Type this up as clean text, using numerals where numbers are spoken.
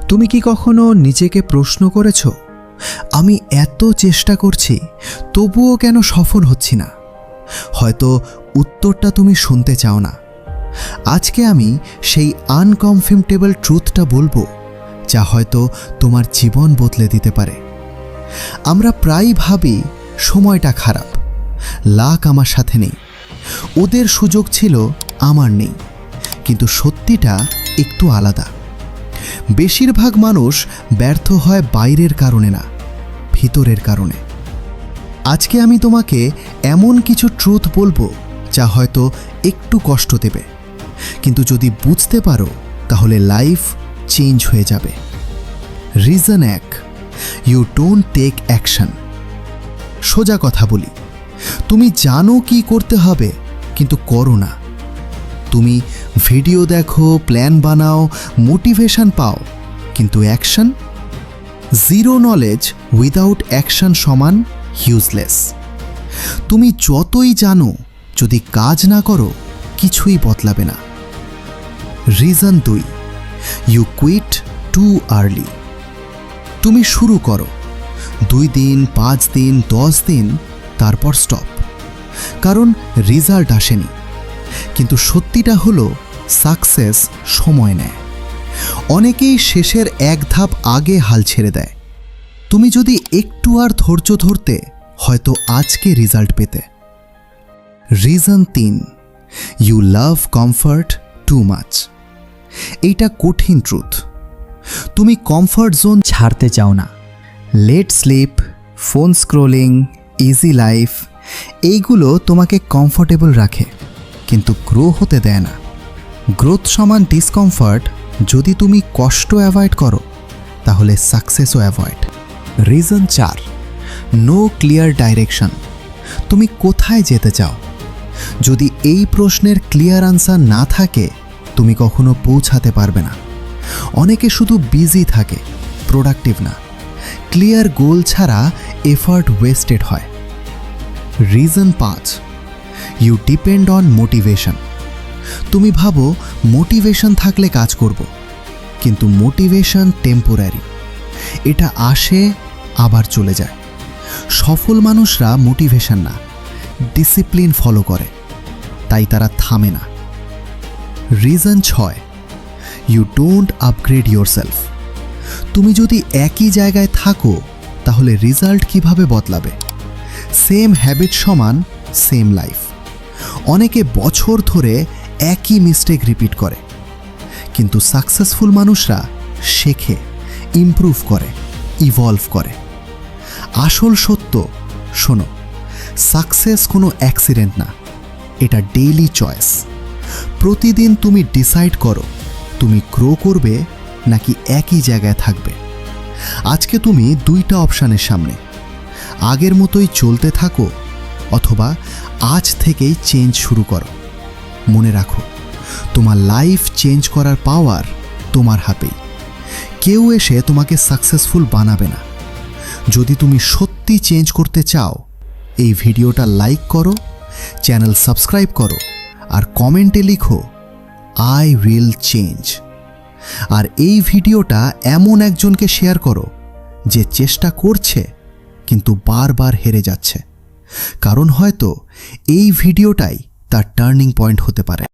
তুমি কি কখনো নিজেকে প্রশ্ন করেছ, আমি এত চেষ্টা করছি তবুও কেন সফল হচ্ছি না? হয়তো উত্তরটা তুমি শুনতে চাও না। আজকে আমি সেই আনকমফর্টেবল ট্রুথটা বলবো, যা হয়তো তোমার জীবন বদলে দিতে পারে। আমরা প্রায়ই ভাবি সময়টা খারাপ, লাক আমার সাথে নেই, ওদের সুযোগ ছিল আমার নেই। কিন্তু সত্যিটা একটু আলাদা। বেশিরভাগ মানুষ ব্যর্থ হয় বাইরের কারণে না, ভিতরের কারণে। আজকে আমি তোমাকে এমন কিছু ট্রুথ বলবো যা হয়তো একটু কষ্ট দেবে, কিন্তু যদি বুঝতে পারো তাহলে লাইফ চেঞ্জ হয়ে যাবে। Reason 1, you don't take action. সোজা কথা বলি, তুমি জানো কি করতে হবে কিন্তু করো না। তুমি ভিডিও দেখো, প্ল্যান বানাও, মোটিভেশন পাও, কিন্তু action zero. Knowledge without action সমান ইউজলেস। তুমি যতই জানো, যদি কাজ না করো কিছুই বদলাবে না। Reason 2, you quit too early. তুমি শুরু করো 2 দিন, 5 দিন, 10 দিন, তারপর স্টপ, কারণ রেজাল্ট আসেনি। কিন্তু সত্যিটা হলো সাকসেস সময় নেয়। অনেকেই শেষের এক ধাপ আগে হাল ছেড়ে দেয়। তুমি যদি একটু আর ধৈর্য ধরতে, হয়তো আজকে রেজাল্ট পেতে। Reason 3, you love comfort too much. এইটা কঠিন ট্রুথ। তুমি কমফর্ট জোন ছাড়তে চাও না। Late sleep, phone scrolling, easy life, এইগুলো তোমাকে কমফোর্টেবল রাখে, কিন্তু গ্রো হতে দেয় না। গ্রোথ সমান ডিসকমফর্ট। যদি তুমি কষ্ট অ্যাভয়েড করো, তাহলে সাকসেসও avoid. Reason 4, no clear direction. তুমি কোথায় যেতে চাও? যদি এই প্রশ্নের ক্লিয়ার আনসার না থাকে, তুমি কখনো পৌঁছাতে পারবে না। অনেকে শুধু বিজি থাকে, প্রোডাক্টিভ না। ক্লিয়ার গোল ছাড়া এফার্ট ওয়েস্টেড হয়। Reason 5, you depend on motivation. তুমি ভাবো মোটিভেশন থাকলে কাজ করব, কিন্তু মোটিভেশন টেম্পোরারি। এটা আসে আবার চলে যায়। সফল মানুষরা মোটিভেশন না, ডিসিপ্লিন ফলো করে, তাই তারা থামে না। Reason 6, you don't upgrade yourself. তুমি যদি একই জায়গায় থাকো, তাহলে রেজাল্ট কিভাবে বদলাবে? সেম হ্যাবিট সমান সেম লাইফ। অনেকে বছর ধরে একই মিস্টেক রিপিট করে, কিন্তু সাকসেসফুল মানুষরা শেখে, ইমপ্রুভ করে, ইভলভ করে। আসল সত্য শোনো, সাকসেস কোনো অ্যাক্সিডেন্ট না, এটা ডেইলি চয়েস। প্রতিদিন তুমি ডিসাইড করো তুমি গ্রো করবে নাকি একই জায়গায় থাকবে। আজকে তুমি 2টা অপশানের সামনে। আগের মতোই চলতে থাকো, অথবা আজ থেকেই চেঞ্জ শুরু করো। মনে রাখো, তোমার লাইফ চেঞ্জ করার পাওয়ার তোমার হাতেই। কেউ এসে তোমাকে সাকসেসফুল বানাবে না। যদি তুমি সত্যি চেঞ্জ করতে চাও, এই ভিডিওটা লাইক করো, চ্যানেল সাবস্ক্রাইব করো, আর কমেন্টে লিখো আই উইল চেঞ্জ। আর এই ভিডিওটা এমন একজনকে শেয়ার করো যে চেষ্টা করছে কিন্তু বারবার হেরে যাচ্ছে, কারণ হয়তো এই ভিডিওটাই তার টার্নিং পয়েন্ট হতে পারে।